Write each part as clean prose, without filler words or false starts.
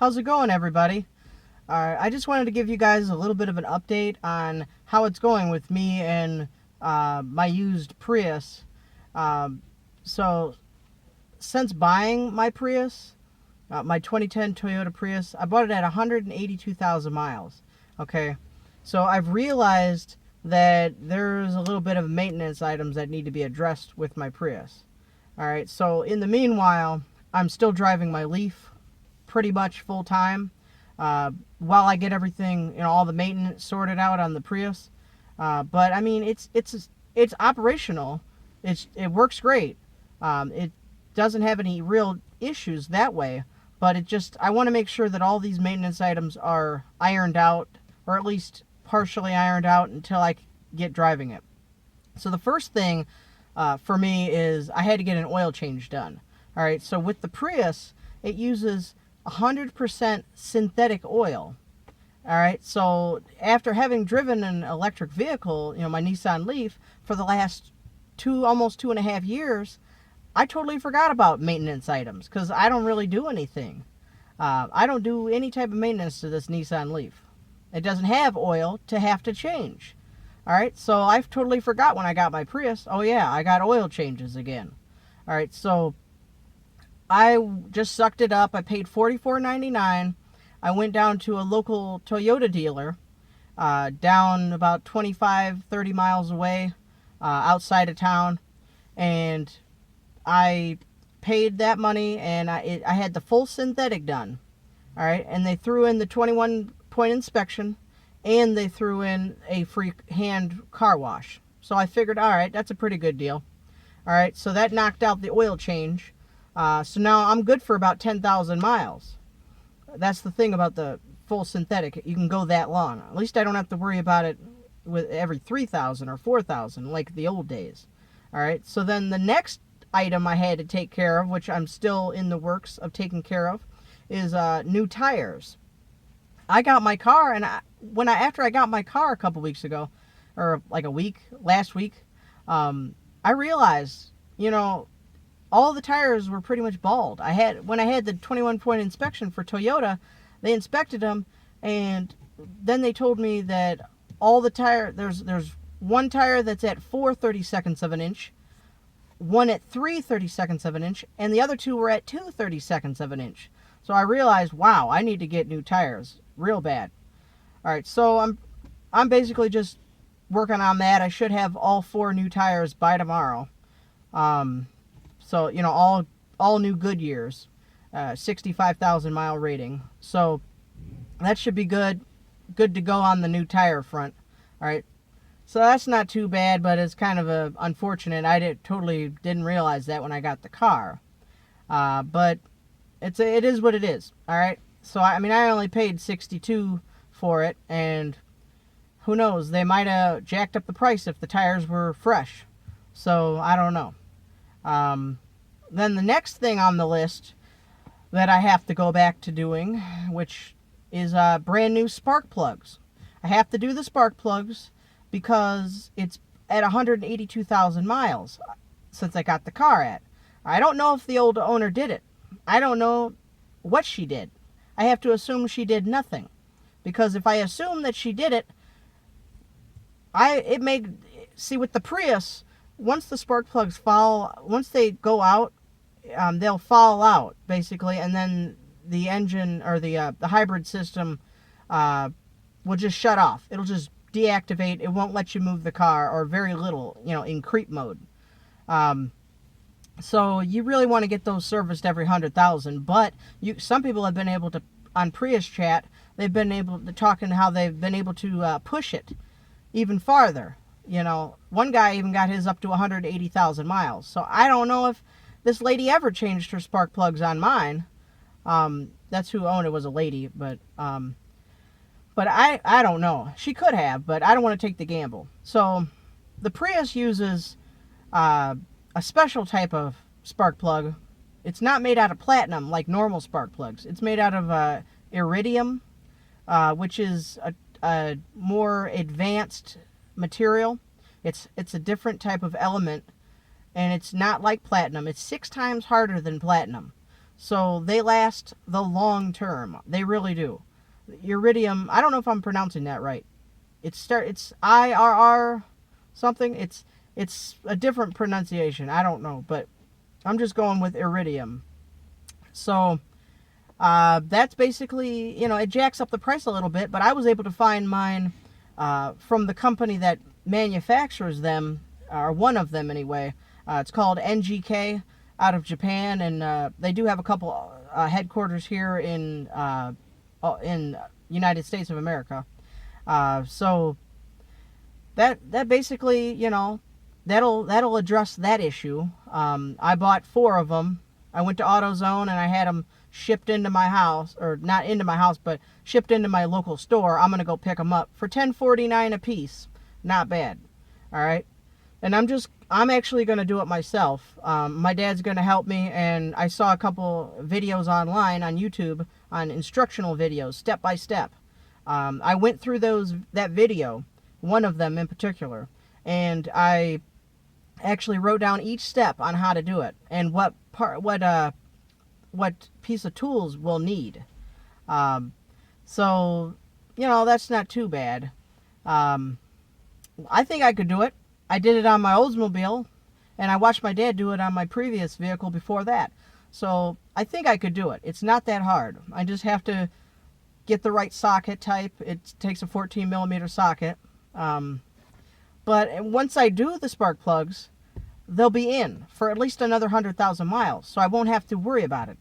How's it going, everybody? I just wanted to give you guys a little bit of an update on how it's going with me and my used Prius. Um, so, since buying my Prius, my 2010 Toyota Prius, I bought it at 182,000 miles. Okay, so I've realized that there's a little bit of maintenance items that need to be addressed with my Prius. Alright, so in the meanwhile, I'm still driving my Leaf pretty much full time while I get everything, all the maintenance sorted out on the Prius. But I mean, it's operational. It works great. It doesn't have any real issues that way. But I want to make sure that all these maintenance items are ironed out, or at least partially ironed out until I get driving it. So the first thing for me is I had to get an oil change done. All right, so with the Prius, it uses 100% synthetic oil. All right, so after having driven an electric vehicle, my Nissan Leaf, for the last almost 2.5 years, I totally forgot about maintenance items because I don't really do anything. I don't do any type of maintenance to this Nissan Leaf. It doesn't have oil to have to change. All right, so I've totally forgot when I got my Prius. Oh yeah, I got oil changes again. All right, so I just sucked it up. I paid $44.99. I went down to a local Toyota dealer down about 25, 30 miles away outside of town. And I paid that money, and I had the full synthetic done. All right, and they threw in the 21-point inspection, and they threw in a free hand car wash. So I figured, all right, that's a pretty good deal. All right, so that knocked out the oil change. So now I'm good for about 10,000 miles. That's the thing about the full synthetic. You can go that long. At least I don't have to worry about it with every 3,000 or 4,000 like the old days. All right, so then the next item I had to take care of, which I'm still in the works of taking care of, is new tires. I got my car, and after I got my car a couple weeks ago, or like last week, I realized, all the tires were pretty much bald. When I had the 21-point inspection for Toyota, they inspected them, and then they told me that all the there's one tire that's at 4/32 of an inch, one at 3/32 of an inch, and the other two were at 2/32 of an inch. So I realized, wow, I need to get new tires real bad. All right, so I'm basically just working on that. I should have all 4 new tires by tomorrow. So, all new Goodyears, 65,000 mile rating. So that should be good to go on the new tire front. All right. So that's not too bad, but it's kind of unfortunate. I totally didn't realize that when I got the car. But it is what it is. All right. So I only paid $62 for it, and who knows? They might have jacked up the price if the tires were fresh. So I don't know. Then the next thing on the list that I have to go back to doing, which is brand new spark plugs. I have to do the spark plugs because it's at 182,000 miles since I got the car at. I don't know if the old owner did it. I don't know what she did. I have to assume she did nothing, because if I assume that she did it, see with the Prius, once the spark plugs once they go out, they'll fall out basically, and then the engine or the hybrid system will just shut off. It'll just deactivate. It won't let you move the car, or very little, in creep mode. So you really want to get those serviced every 100,000. But some people have been able to, on Prius chat, they've been able to talk and how they've been able to push it even farther. One guy even got his up to 180,000 miles. So I don't know if this lady ever changed her spark plugs on mine. That's who owned it, was a lady, but I don't know. She could have, but I don't want to take the gamble. So the Prius uses a special type of spark plug. It's not made out of platinum like normal spark plugs. It's made out of Iridium, which is a more advanced material. It's a different type of element, and it's not like platinum. It's 6 times harder than platinum. So they last the long term. They really do. Iridium, I don't know if I'm pronouncing that right. It's IRR something. It's a different pronunciation. I don't know, but I'm just going with Iridium. So that's basically, it jacks up the price a little bit, but I was able to find mine from the company that manufactures them, or one of them anyway. It's called NGK out of Japan, and they do have a couple headquarters here in United States of America. So that basically, that'll address that issue. I bought 4 of them. I went to AutoZone and I had them shipped into my house, or not into my house, but shipped into my local store. I'm gonna go pick them up for $10.49 a piece. Not bad. All right. And I'm actually gonna do it myself. My dad's gonna help me, and I saw a couple videos online on YouTube on instructional videos, step by step. I went through that video, one of them in particular, and I actually wrote down each step on how to do it and what piece of tools we'll need. So that's not too bad. I think I could do it. I did it on my Oldsmobile, and I watched my dad do it on my previous vehicle before that. So I think I could do it. It's not that hard. I just have to get the right socket type. It takes a 14 millimeter socket. But once I do the spark plugs, they'll be in for at least another 100,000 miles, so I won't have to worry about it.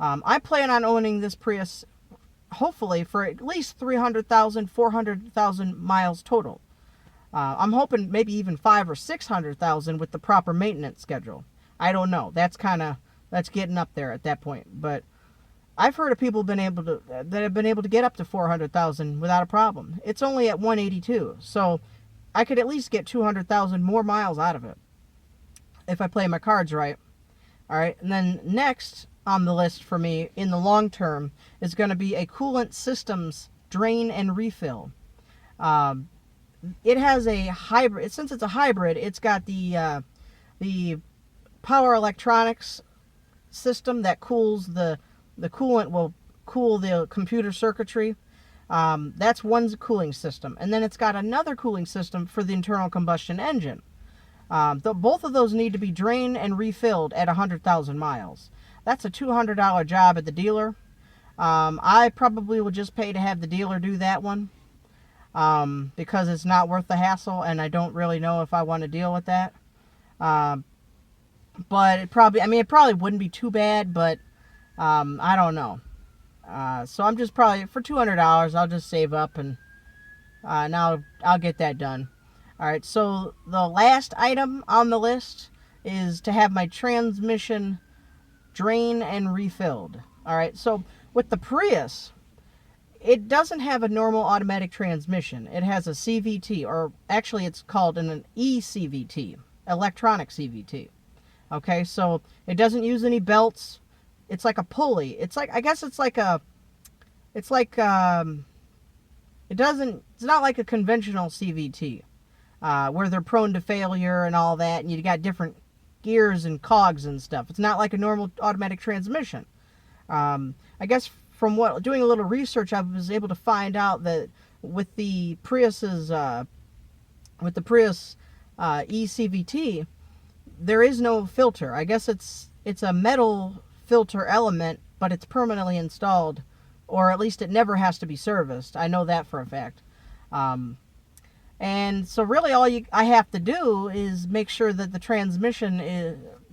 I plan on owning this Prius, hopefully, for at least 300,000, 400,000 miles total. I'm hoping maybe even 500,000 or 600,000 with the proper maintenance schedule. I don't know. That's getting up there at that point. But I've heard of people that have been able to get up to 400,000 without a problem. It's only at 182, so I could at least get 200,000 more miles out of it if I play my cards right. All right, and then next on the list for me in the long term is going to be a Coolant Systems drain and refill. It has a hybrid. Since it's a hybrid, it's got the power electronics system that cools the coolant will cool the computer circuitry. That's one cooling system, and then it's got another cooling system for the internal combustion engine. Both of those need to be drained and refilled at 100,000 miles. That's a $200 job at the dealer. I probably will just pay to have the dealer do that one, because it's not worth the hassle, and I don't really know if I want to deal with that. But it probably wouldn't be too bad, but I don't know. So I'm just probably, for $200, I'll just save up, and now I'll get that done. All right, so the last item on the list is to have my transmission drained and refilled. All right, so with the Prius, it doesn't have a normal automatic transmission. It has a CVT, or actually it's called an eCVT, electronic CVT. Okay, so it doesn't use any belts. It's like a pulley. It's not like a conventional CVT, where they're prone to failure and all that, and you got different gears and cogs and stuff. It's not like a normal automatic transmission. I guess from doing a little research, I was able to find out that with the Prius eCVT, there is no filter. I guess it's a metal filter element, but it's permanently installed, or at least it never has to be serviced. I know that for a fact. And so really all I have to do is make sure that the transmission,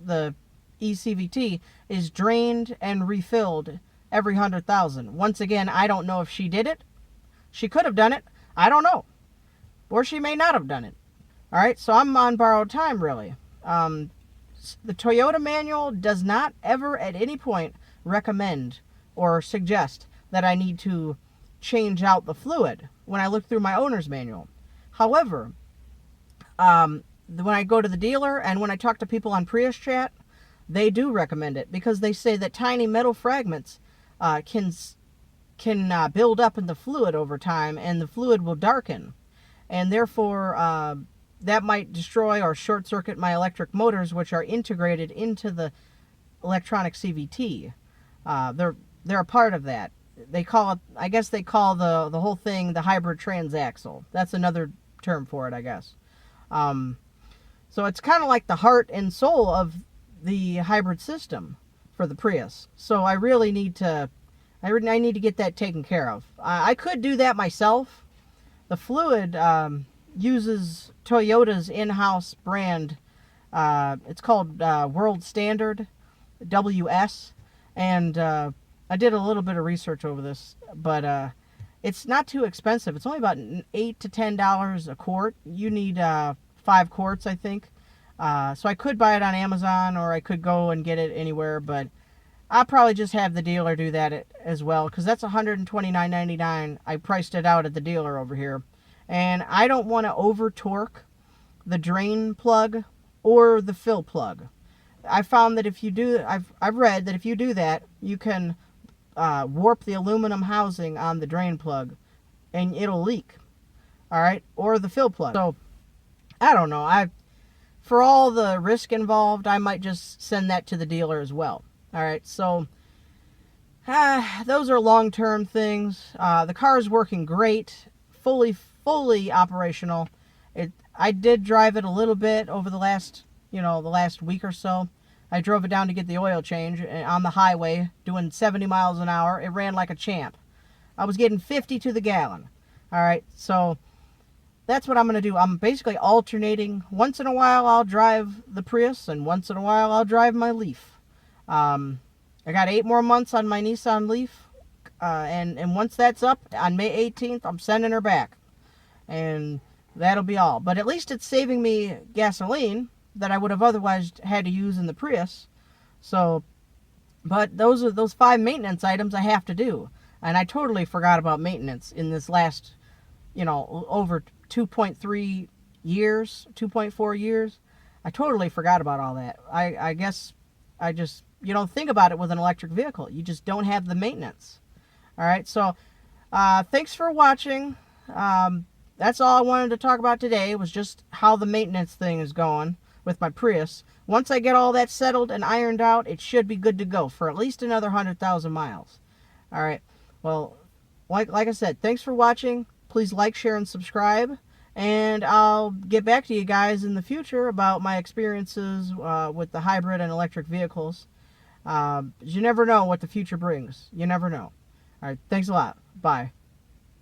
the eCVT, is drained and refilled every 100,000. Once again, I don't know if she did it. She could have done it. I don't know. Or she may not have done it. All right, so I'm on borrowed time, really. The Toyota manual does not ever at any point recommend or suggest that I need to change out the fluid when I look through my owner's manual. However, when I go to the dealer and when I talk to people on Prius Chat, they do recommend it, because they say that tiny metal fragments can build up in the fluid over time, and the fluid will darken, and therefore that might destroy or short circuit my electric motors, which are integrated into the electronic CVT. They're a part of that. They call it, I guess they call the whole thing the hybrid transaxle. That's another term for it, I guess. Um, so it's kind of like the heart and soul of the hybrid system for the Prius. So I really need to, I need to get that taken care of. I could do that myself. The fluid uses Toyota's in-house brand. It's called World Standard, WS, and I did a little bit of research over this, but it's not too expensive. It's only about $8 to $10 a quart. You need 5 quarts, I think. So I could buy it on Amazon, or I could go and get it anywhere, but I'll probably just have the dealer do that as well, because that's $129.99. I priced it out at the dealer over here. And I don't want to over torque the drain plug or the fill plug. I found that if you do, I've read that if you do that, you can warp the aluminum housing on the drain plug and it'll leak. All right, or the fill plug. So I don't know. For all the risk involved, I might just send that to the dealer as well. All right, so those are long-term things. The car is working great, fully operational. I did drive it a little bit over the last week or so. I drove it down to get the oil change on the highway, doing 70 miles an hour. It ran like a champ. I was getting 50 to the gallon. All right, so that's what I'm going to do. I'm basically alternating. Once in a while, I'll drive the Prius, and once in a while, I'll drive my Leaf. I got 8 more months on my Nissan Leaf, and once that's up, on May 18th, I'm sending her back. And that'll be all. But at least it's saving me gasoline that I would have otherwise had to use in the Prius. So, but those are those 5 maintenance items I have to do. And I totally forgot about maintenance in this last, over 2.3 years, 2.4 years. I totally forgot about all that. I guess you don't think about it with an electric vehicle. You just don't have the maintenance. All right, so thanks for watching. That's all I wanted to talk about today, was just how the maintenance thing is going with my Prius. Once I get all that settled and ironed out, it should be good to go for at least another 100,000 miles. All right, well, like I said, thanks for watching. Please like, share, and subscribe. And I'll get back to you guys in the future about my experiences with the hybrid and electric vehicles. You never know what the future brings. You never know. All right, thanks a lot. Bye.